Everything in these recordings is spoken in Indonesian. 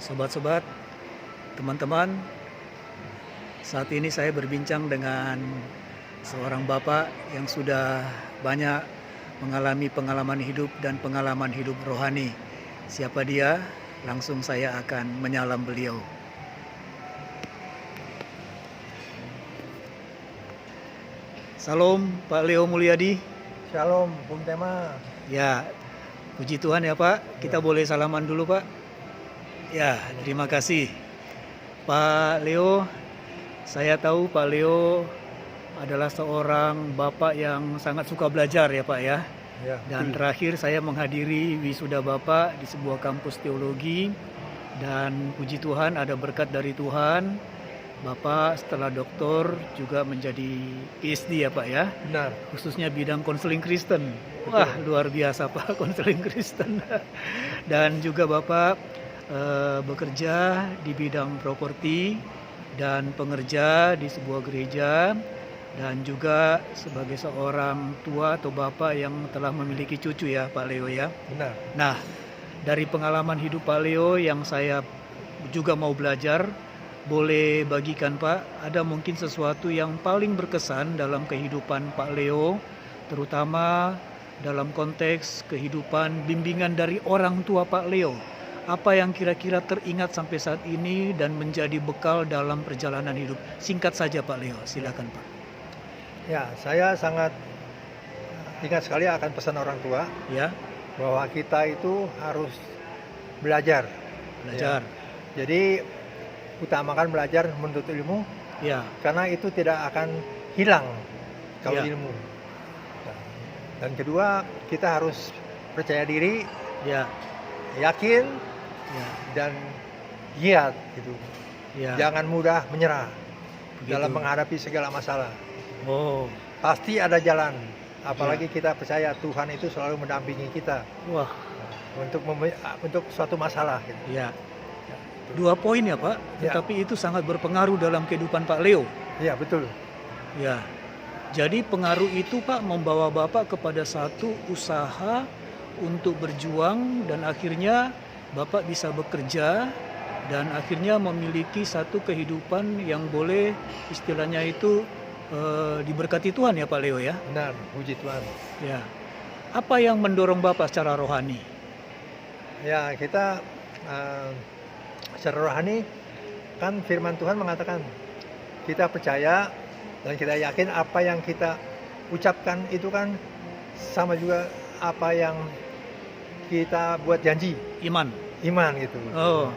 Sobat-sobat, teman-teman, saat ini saya berbincang dengan seorang bapak yang sudah banyak mengalami pengalaman hidup dan pengalaman hidup rohani. Siapa dia? Langsung saya akan menyalam beliau. Salam Pak Leo Mulyadi. Shalom, Bung Tema. Ya, puji Tuhan ya Pak. Kita boleh salaman dulu Pak. Ya, terima kasih. Pak Leo, saya tahu Pak Leo adalah seorang bapak yang sangat suka belajar ya Pak ya. Ya, Dan terakhir saya menghadiri wisuda Bapak di sebuah kampus teologi. Dan puji Tuhan ada berkat dari Tuhan. Bapak setelah doktor juga menjadi PhD ya Pak ya. benar. Khususnya bidang konseling Kristen. Wah, luar biasa Pak, konseling Kristen. Dan juga Bapak bekerja di bidang properti dan pengerja di sebuah gereja, dan juga sebagai seorang tua atau bapak yang telah memiliki cucu ya Pak Leo ya. Benar. Nah, dari pengalaman hidup Pak Leo yang saya juga mau belajar, boleh bagikan Pak, ada mungkin sesuatu yang paling berkesan dalam kehidupan Pak Leo, terutama dalam konteks kehidupan bimbingan dari orang tua Pak Leo. Apa yang kira-kira teringat sampai saat ini dan menjadi bekal dalam perjalanan hidup? Singkat saja Pak Leo, silakan Pak. Ya, saya sangat ingat sekali akan pesan orang tua Ya, bahwa kita itu harus belajar. belajar. Jadi utamakan belajar menuntut ilmu Ya, karena itu tidak akan hilang kalau Ya. ilmu. Dan kedua, kita harus percaya diri, ya, yakin, ya, dan giat gitu. ya. Jangan mudah menyerah Begitu. dalam menghadapi segala masalah. Oh, Pasti ada jalan, apalagi kita percaya Tuhan itu selalu mendampingi kita wah, untuk suatu masalah gitu. ya. 2 poin ya Pak, Ya. tetapi itu sangat berpengaruh dalam kehidupan Pak Leo. Iya, betul. Ya, jadi pengaruh itu Pak membawa Bapak kepada satu usaha untuk berjuang, dan akhirnya Bapak bisa bekerja dan akhirnya memiliki satu kehidupan yang boleh istilahnya itu diberkati Tuhan ya Pak Leo ya. Benar, puji Tuhan. Ya. Apa yang mendorong Bapak secara rohani? Ya, kita secara rohani kan firman Tuhan mengatakan kita percaya dan kita yakin apa yang kita ucapkan itu kan sama juga apa yang kita buat janji, Iman. iman gitu. Oh,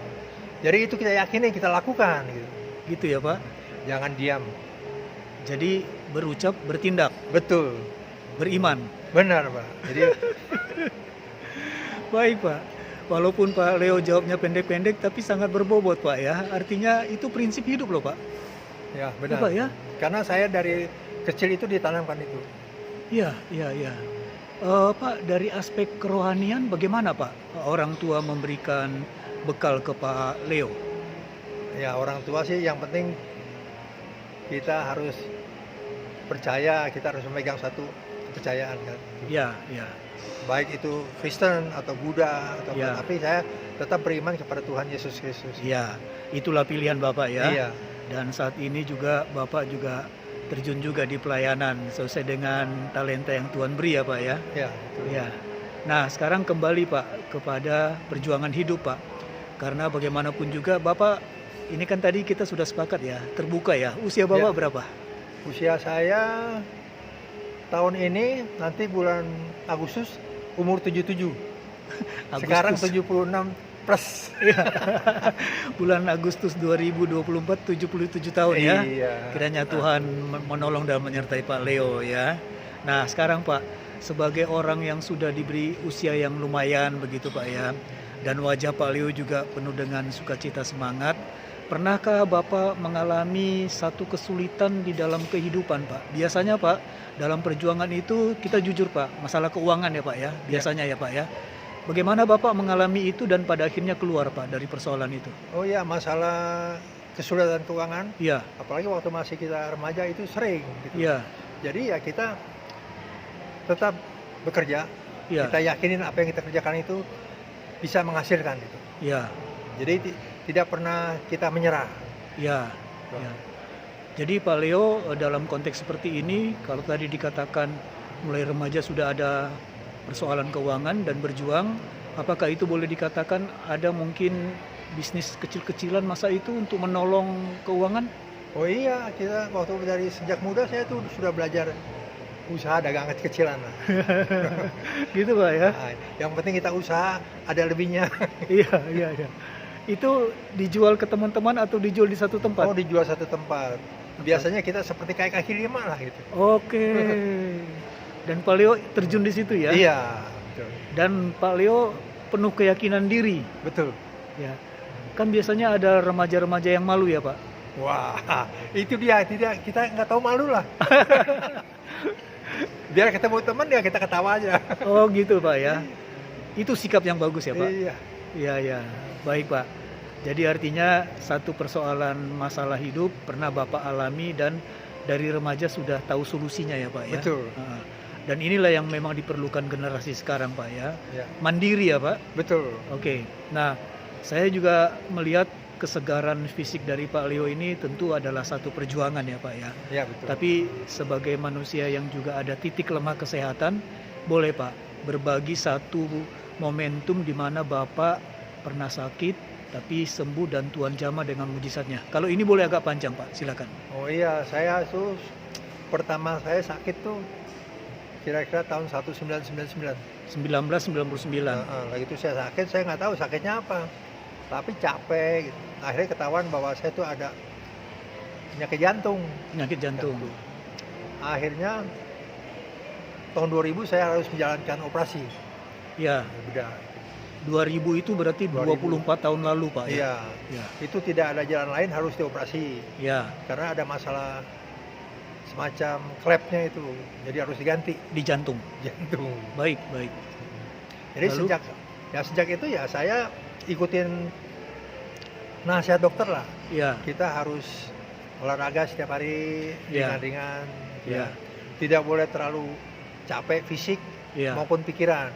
Jadi itu kita yakini, kita lakukan gitu. gitu ya Pak. Jangan diam. Jadi berucap, bertindak, Betul. beriman. Benar, Pak. Jadi Baik Pak. Walaupun Pak Leo jawabnya pendek-pendek tapi sangat berbobot Pak ya. Artinya itu prinsip hidup loh Pak. ya, Ya, benar. Pak ya. Karena saya dari kecil itu ditanamkan itu. Iya, iya, iya. Pak, dari aspek kerohanian bagaimana Pak orang tua memberikan bekal ke Pak Leo? Ya, orang tua sih yang penting kita harus percaya, kita harus memegang satu kepercayaan kan. Ya, ya, Baik itu Kristen atau Buddha atau Ya. apa, tapi saya tetap beriman kepada Tuhan Yesus Kristus. ya. Itulah pilihan Bapak ya. Iya. Dan saat ini juga Bapak juga terjun juga di pelayanan sesuai dengan talenta yang Tuhan beri ya Pak ya. Ya, betul. Ya. Nah, sekarang kembali Pak kepada perjuangan hidup Pak. Karena bagaimanapun juga Bapak, ini kan tadi kita sudah sepakat ya, terbuka ya. Usia Bapak Ya. berapa? Usia saya tahun ini nanti bulan Agustus umur 77. Sekarang Agustus. 76 plus. Bulan Agustus 2024, 77 tahun ya. Iya. Kiranya Tuhan menolong dan menyertai Pak Leo ya. Nah, sekarang Pak, sebagai orang yang sudah diberi usia yang lumayan begitu Pak ya, dan wajah Pak Leo juga penuh dengan sukacita semangat, pernahkah Bapak mengalami satu kesulitan di dalam kehidupan Pak? Biasanya Pak, dalam perjuangan itu kita jujur Pak, masalah keuangan ya Pak ya, biasanya ya Pak ya. Bagaimana Bapak mengalami itu dan pada akhirnya keluar Pak dari persoalan itu? Oh iya, masalah kesulitan keuangan, Iya, apalagi waktu masih kita remaja itu sering gitu. iya, Jadi ya kita tetap bekerja, iya, kita yakinin apa yang kita kerjakan itu bisa menghasilkan gitu. iya, Jadi tidak pernah kita menyerah. Ya, ya. Jadi Pak Leo, dalam konteks seperti ini, kalau tadi dikatakan mulai remaja sudah ada persoalan keuangan dan berjuang, apakah itu boleh dikatakan ada mungkin bisnis kecil-kecilan masa itu untuk menolong keuangan? Oh iya, kita waktu dari sejak muda saya tuh sudah belajar usaha dagang kecil-kecilan lah. Gitu Pak ya? Nah, yang penting kita usaha ada lebihnya. Iya, iya, iya. Itu dijual ke teman-teman atau dijual di satu tempat? Oh, dijual satu tempat. Biasanya kita seperti kayak kaki lima lah gitu. Oke. Dan Pak Leo terjun di situ ya? Iya, betul. Dan Pak Leo penuh keyakinan diri. Betul. Ya. Kan biasanya ada remaja-remaja yang malu ya Pak? Wah, itu dia, tidak, kita nggak tahu malu lah. Biar ketemu teman ya kita ketawa aja. Oh gitu Pak ya? Itu sikap yang bagus ya Pak? Iya. Iya, ya. Baik Pak. Jadi artinya satu persoalan masalah hidup pernah Bapak alami dan dari remaja sudah tahu solusinya ya Pak ya? Betul. Dan inilah yang memang diperlukan generasi sekarang Pak ya? Ya. Mandiri ya Pak? Betul. Oke. Nah, saya juga melihat kesegaran fisik dari Pak Leo ini tentu adalah satu perjuangan ya Pak ya? Ya, betul. Tapi sebagai manusia yang juga ada titik lemah kesehatan, boleh Pak berbagi satu momentum di mana Bapak pernah sakit tapi sembuh dan Tuhan jamah dengan mujizatnya. Kalau ini boleh agak panjang Pak, silakan. Oh iya, saya tuh pertama saya sakit tuh kira-kira tahun 1999. 1999. Lagi itu saya sakit, saya nggak tahu sakitnya apa. Tapi capek gitu. Akhirnya ketahuan bahwa saya tuh ada penyakit jantung. Penyakit jantung. Akhirnya tahun 2000 saya harus menjalankan operasi. Ya. Bedah. 2000 itu berarti 2000. 24 tahun lalu Pak Iya. Ya. Itu tidak ada jalan lain, harus dioperasi. Ya. Karena ada masalah semacam klepnya itu. Jadi harus diganti Di jantung. jantung. Baik, baik. Jadi Lalu? sejak itu ya saya ikutin nasihat dokter lah. Ya. Kita harus olahraga setiap hari Ya. ringan-ringan. Ya. Tidak boleh terlalu capek fisik Ya. maupun pikiran.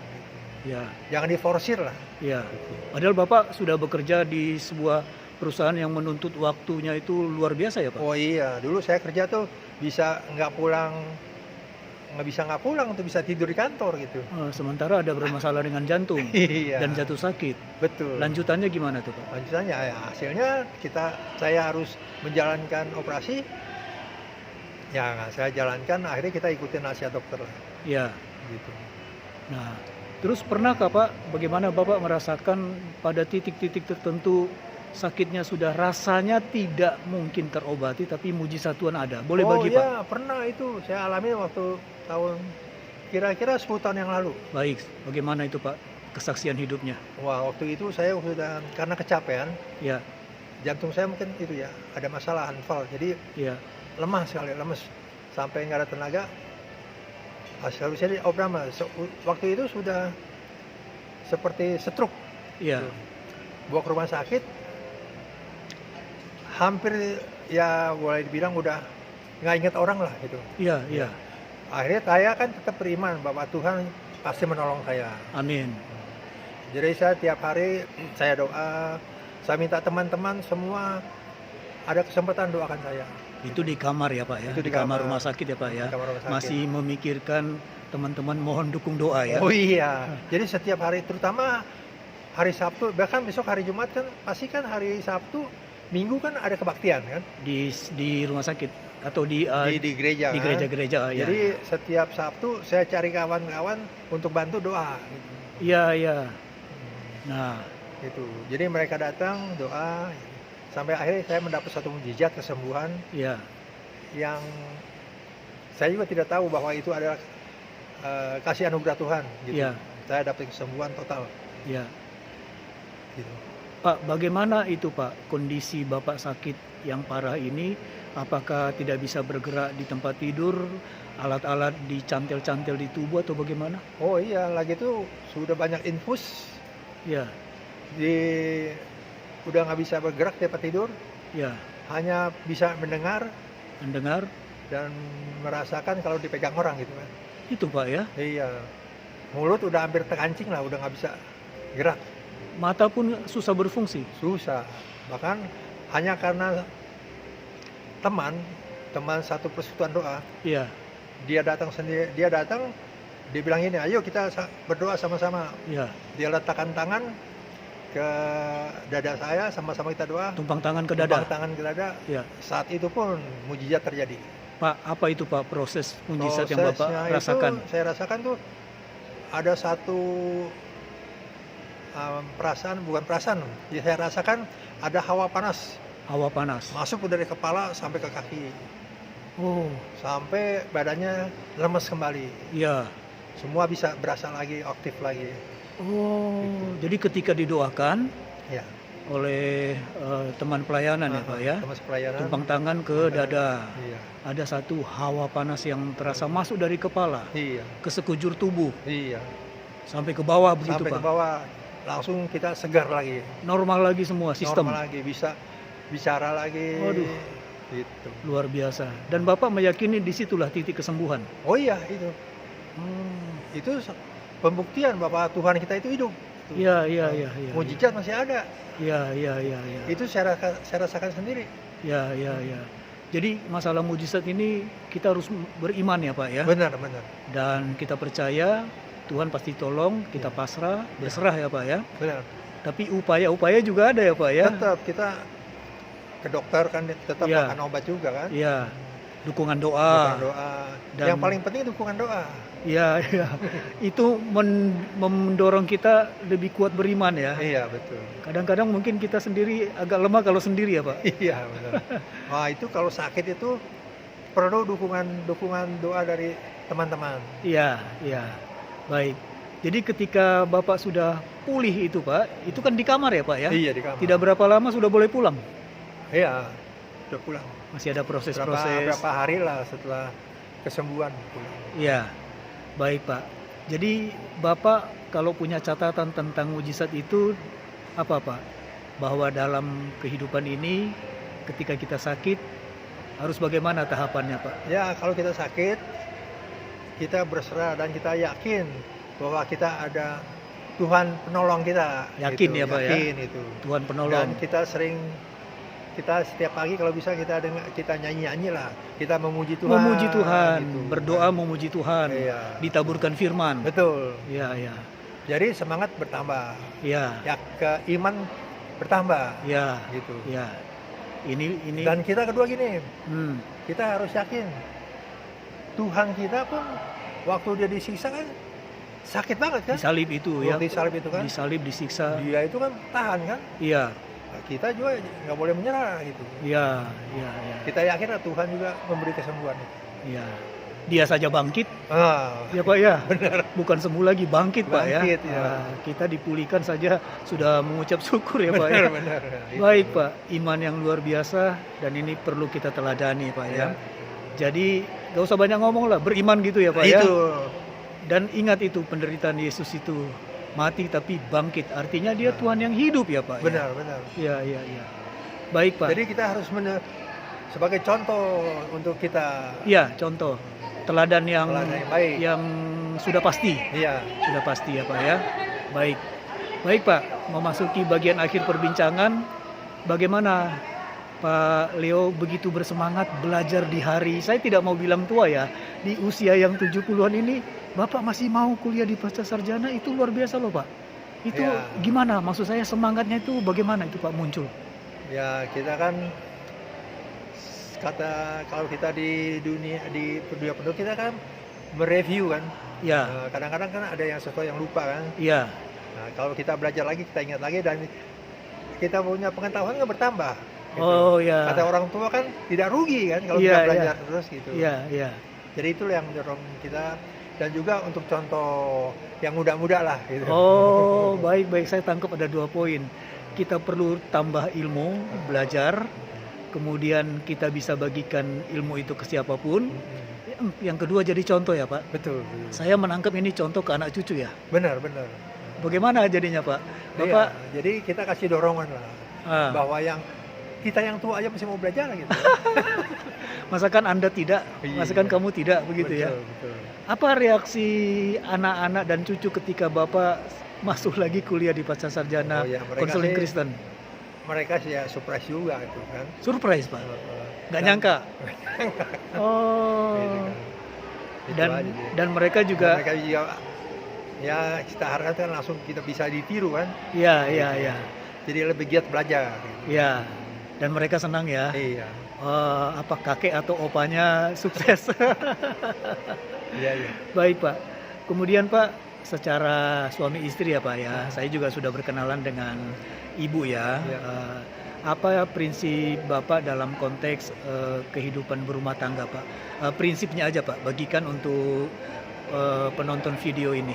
Ya. Jangan diforsir lah. Ya. Padahal Bapak sudah bekerja di sebuah perusahaan yang menuntut waktunya itu luar biasa ya Pak? Oh iya, dulu saya kerja tuh bisa nggak pulang tuh bisa tidur di kantor gitu. Sementara ada bermasalah dengan jantung Iya. dan jatuh sakit. Betul. Lanjutannya gimana tuh Pak? Lanjutannya ya hasilnya saya harus menjalankan operasi. Ya saya jalankan, akhirnya kita ikutin nasihat dokter lah. Ya. Gitu. Nah, terus pernahkah Pak, bagaimana Bapak merasakan pada titik-titik tertentu sakitnya sudah rasanya tidak mungkin terobati tapi mujizat Tuhan ada? Boleh bagi Pak? Oh iya, pernah itu saya alami waktu tahun kira-kira 10 tahun yang lalu. Baik, bagaimana itu Pak kesaksian hidupnya? Wah, waktu itu saya sudah karena kecapean, Ya, jantung saya mungkin itu ya ada masalah anfal, jadi ya, lemah sekali, lemes sampai nggak ada tenaga. Harusnya dioperasi. Waktu itu sudah seperti stroke. ya, Bawa ke rumah sakit, hampir ya boleh dibilang udah nggak inget orang lah gitu. ya, ya. Akhirnya saya kan tetap beriman bahwa Tuhan pasti menolong saya. Amin. Jadi saya tiap hari saya doa, saya minta teman-teman semua ada kesempatan doakan saya. Itu di kamar ya Pak ya? Itu Di kamar rumah sakit ya Pak ya? Di kamar rumah sakit. Masih memikirkan teman-teman mohon dukung doa ya? Oh iya, jadi setiap hari terutama hari Sabtu, bahkan besok hari Jumat kan pasti kan hari Sabtu, Minggu kan ada kebaktian kan? Di rumah sakit atau di Di gereja. di kan? gereja-gereja ya. Jadi setiap Sabtu saya cari kawan-kawan untuk bantu doa. Gitu. Iya, iya. Nah, Gitu. Jadi mereka datang doa sampai akhirnya saya mendapat satu mujizat kesembuhan ya, yang saya juga tidak tahu bahwa itu adalah kasih anugerah Tuhan. Gitu. Iya. Saya dapat kesembuhan total. ya. Gitu. Pak, bagaimana itu Pak kondisi Bapak sakit yang parah ini? Apakah tidak bisa bergerak di tempat tidur, alat-alat dicantel-cantel di tubuh atau bagaimana? Oh iya, lagi itu sudah banyak infus, Ya, udah nggak bisa bergerak di tempat tidur, ya. hanya bisa mendengar Mendengar? dan merasakan kalau dipegang orang gitu kan. Itu Pak ya? Iya, mulut udah hampir terkancing lah, udah nggak bisa gerak. Mata pun susah berfungsi. susah. Bahkan hanya karena teman satu persekutuan doa, Iya, dia datang sendiri, dia bilang ini, ayo kita berdoa sama-sama. iya. Dia letakkan tangan ke dada saya, sama-sama kita doa. Tumpang tangan ke Tumpang dada. tangan ke dada. Iya. Saat itu pun mujizat terjadi. Pak, apa itu Pak proses mujizat yang Bapak Prosesnya itu rasakan? saya rasakan tuh ada satu perasaan, bukan perasaan, ya saya rasakan ada hawa panas Hawa panas. masuk dari kepala sampai ke kaki, Oh, sampai badannya lemes kembali, iya. semua bisa berasa lagi, aktif lagi. Oh, jadi ketika didoakan Ya, oleh teman pelayanan ya Pak ya, teman pelayanan. tumpang tangan ke dada. Iya, Ada satu hawa panas yang terasa masuk dari kepala iya, ke sekujur tubuh iya. sampai ke bawah begitu Sampai ke Pak. bawah langsung kita segar lagi, Normal lagi semua sistem. normal lagi, bisa bicara lagi. Waduh. Gitu. Luar biasa. Dan Bapak meyakini disitulah titik kesembuhan. Oh iya, itu. Hmm. Itu pembuktian bahwa Tuhan kita itu hidup. Iya, iya, iya, iya. Mujizat masih ada. Iya, iya, iya, iya. Itu saya rasakan sendiri. Ya, ya, ya. Jadi masalah mujizat ini kita harus beriman ya Pak ya. Benar, benar. Dan kita percaya Tuhan pasti tolong, kita pasrah, berserah ya Pak ya. Benar. Tapi upaya-upaya juga ada ya Pak ya. Tetap kita ke dokter kan tetap Iya. makan obat juga kan. Iya. Dukungan Bukan doa. doa. Dan- Yang paling penting dukungan doa. Iya, iya. Itu mendorong kita lebih kuat beriman ya. Iya, betul. Kadang-kadang mungkin kita sendiri agak lemah kalau sendiri ya Pak. Iya, benar. Wah, itu kalau sakit itu perlu dukungan doa dari teman-teman. Iya, iya. Baik. Jadi ketika Bapak sudah pulih itu Pak, itu kan di kamar ya Pak ya? Iya, di kamar. Tidak berapa lama sudah boleh pulang. Iya, udah pulang. Masih ada proses-proses. Berapa hari lah setelah kesembuhan pulang. Iya. Baik Pak. Jadi Bapak kalau punya catatan tentang mujizat itu apa Pak? Bahwa dalam kehidupan ini ketika kita sakit harus bagaimana tahapannya Pak? Ya, kalau kita sakit, kita berserah dan kita yakin bahwa kita ada Tuhan penolong kita. Yakin gitu. ya, Pak, ya? Yakin itu. Tuhan Dan penolong. kita setiap pagi kalau bisa kita nyanyi-nyanyi lah. Kita memuji Tuhan. Memuji Tuhan, gitu. berdoa memuji Tuhan, Iya. ditaburkan firman. Betul. Iya, iya. Jadi semangat bertambah. Iya, Ya, iman bertambah iya, gitu. iya. Ini Dan kita kedua gini, hmm, kita harus yakin Tuhan kita pun waktu dia disiksa kan sakit banget kan? disalib itu ya. Waktu disalib itu kan, Disalib, disiksa. dia itu kan tahan kan? Iya, Nah, kita juga nggak boleh menyerah gitu. iya, iya, iya. Kita yakin lah Tuhan juga memberi kesembuhan itu. Iya. Dia saja bangkit, Ah, ya Pak ya. benar. Bukan sembuh lagi, bangkit Pak ya. Bangkit, ya. Nah, kita dipulihkan saja sudah mengucap syukur ya Pak ya. Benar, benar. Itu. Baik Pak, iman yang luar biasa dan ini perlu kita teladani Pak ya. Ya. Jadi gak usah banyak ngomong lah, beriman gitu ya Pak ya. Itu. Dan ingat itu penderitaan Yesus itu mati tapi bangkit. Artinya dia Tuhan yang hidup ya Pak. Benar, benar. Ya, iya, iya. Baik Pak. Jadi kita harus sebagai contoh untuk kita. Iya, contoh teladan yang Teladan yang baik. yang sudah pasti. Iya. Sudah pasti ya Pak ya. Baik. Baik Pak, memasuki bagian akhir perbincangan, bagaimana Pak Leo begitu bersemangat belajar di hari, saya tidak mau bilang tua ya, di usia yang 70-an ini, Bapak masih mau kuliah di pasca sarjana, itu luar biasa loh Pak. Itu Ya. gimana? Maksud saya semangatnya itu bagaimana itu Pak muncul? Ya, kita kan kalau kita di dunia penuh kita kan mereview kan. Ya, Kadang-kadang kan ada yang sesuatu yang lupa kan. iya, Nah, kalau kita belajar lagi, kita ingat lagi dan kita punya pengetahuan kan bertambah. gitu. oh ya, Kata orang tua kan tidak rugi kan kalau Iya, kita iya. belajar terus gitu. iya, iya. Jadi itulah yang mendorong kita dan juga untuk contoh yang muda-muda lah gitu. Oh, baik-baik, saya tangkap ada 2 poin. Kita perlu tambah ilmu, belajar, kemudian kita bisa bagikan ilmu itu ke siapapun. Yang kedua jadi contoh ya Pak. Betul. Saya menangkap ini contoh ke anak cucu ya. Benar, benar. Bagaimana jadinya Pak? Iya, Bapak, jadi kita kasih dorongan lah ah, bahwa kita yang tua aja masih mau belajar gitu. masakan Anda tidak, Iya. masakan kamu tidak begitu ya. Betul, betul. Apa reaksi anak-anak dan cucu ketika Bapak masuk lagi kuliah di Pasca Sarjana Oh ya, mereka Konseling sih Kristen. mereka sih ya surprise juga itu kan. Surprise Pak, nggak Dan- nyangka. gitu Oh, kan. Itu dan aja sih. dan mereka juga, Mereka juga ya kita harapkan kan langsung kita bisa ditiru kan. ya ya ya Jadi lebih giat belajar. Gitu. ya, dan mereka senang ya. Iya. Apa kakek atau opanya sukses. Iya, iya. Baik Pak. Kemudian Pak, secara suami istri ya Pak ya, saya juga sudah berkenalan dengan Ibu ya. Ya. Apa prinsip Bapak dalam konteks kehidupan berumah tangga Pak? Prinsipnya aja Pak, bagikan untuk penonton video ini.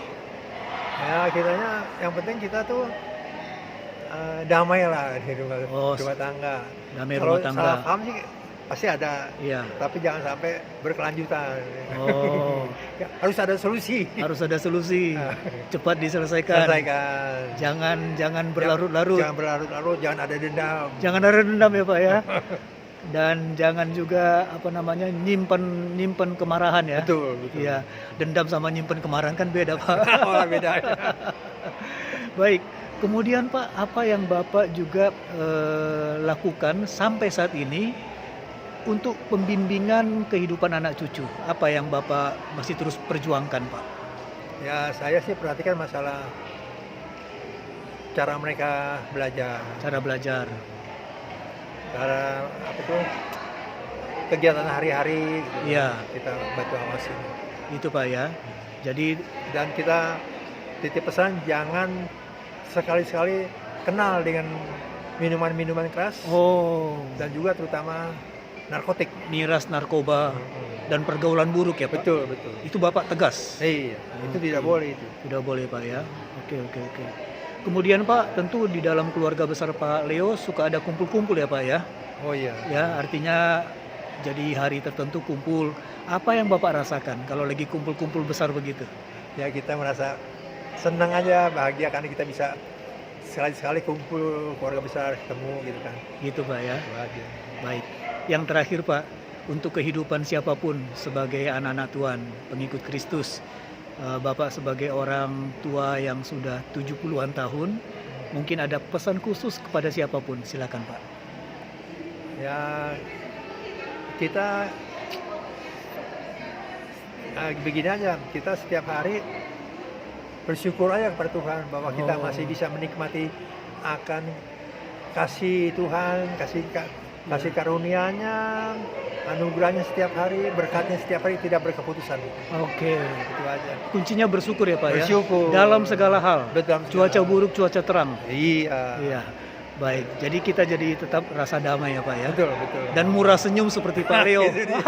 Ya kiranya yang penting kita tuh damai lah di Oh, rumah tangga. damai Kalau rumah tangga. salah paham sih pasti ada, Iya. tapi jangan sampai berkelanjutan. Oh, Ya, harus ada solusi. harus ada solusi. Cepat diselesaikan. Selesaikan. Jangan berlarut-larut. Jangan berlarut-larut, jangan ada dendam. Jangan ada dendam ya Pak ya. Dan jangan juga nyimpen kemarahan ya. Betul, betul. Iya, dendam sama nyimpen kemarahan kan beda Pak. Oh, beda. Baik, kemudian Pak, apa yang Bapak juga lakukan sampai saat ini untuk pembimbingan kehidupan anak cucu? Apa yang Bapak masih terus perjuangkan Pak? Ya, saya sih perhatikan masalah cara mereka belajar. Cara belajar. Cara apa tuh? Kegiatan hari-hari gitu. Iya. Kita bantu awasin. Itu Pak ya. Jadi Dan kita titip pesan jangan sekali-sekali kenal dengan minuman-minuman keras dan juga terutama narkotik. miras narkoba dan pergaulan buruk ya Pak. Betul, betul. Itu Bapak tegas. Iya, itu tidak boleh itu. Tidak boleh Pak ya. Oke. Kemudian Pak, tentu di dalam keluarga besar Pak Leo suka ada kumpul-kumpul ya Pak ya. Oh iya. Ya, artinya jadi hari tertentu kumpul. Apa yang Bapak rasakan kalau lagi kumpul-kumpul besar begitu? Ya kita merasa senang aja, bahagia karena kita bisa sekali-sekali kumpul keluarga besar ketemu gitu kan. Gitu Pak ya. Itu aja. Baik. Yang terakhir Pak, untuk kehidupan siapapun sebagai anak-anak Tuhan, pengikut Kristus, Bapak sebagai orang tua yang sudah 70-an tahun, mungkin ada pesan khusus kepada siapapun, silakan Pak. Ya kita begini aja, kita setiap hari bersyukur aja kepada Tuhan bahwa kita masih bisa menikmati akan kasih Tuhan, kasih karunia-Nya, anugerahnya setiap hari, berkatnya setiap hari tidak berkeputusan. Oke. Itu aja. Kuncinya bersyukur ya Pak ya. Bersyukur. Dalam segala hal. Dalam segala Cuaca hal. buruk, cuaca terang. Iya. Iya. Baik. Jadi kita jadi tetap rasa damai ya Pak ya. Betul, betul. Dan murah senyum seperti Pak Leo. Itu dia.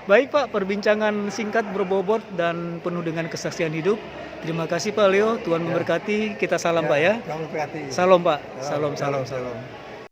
Baik Pak, perbincangan singkat berbobot dan penuh dengan kesaksian hidup. Terima kasih Pak Leo, Tuhan memberkati. Kita salam Pak ya. Tuhan memberkati. Salam Pak. Salam. Salam.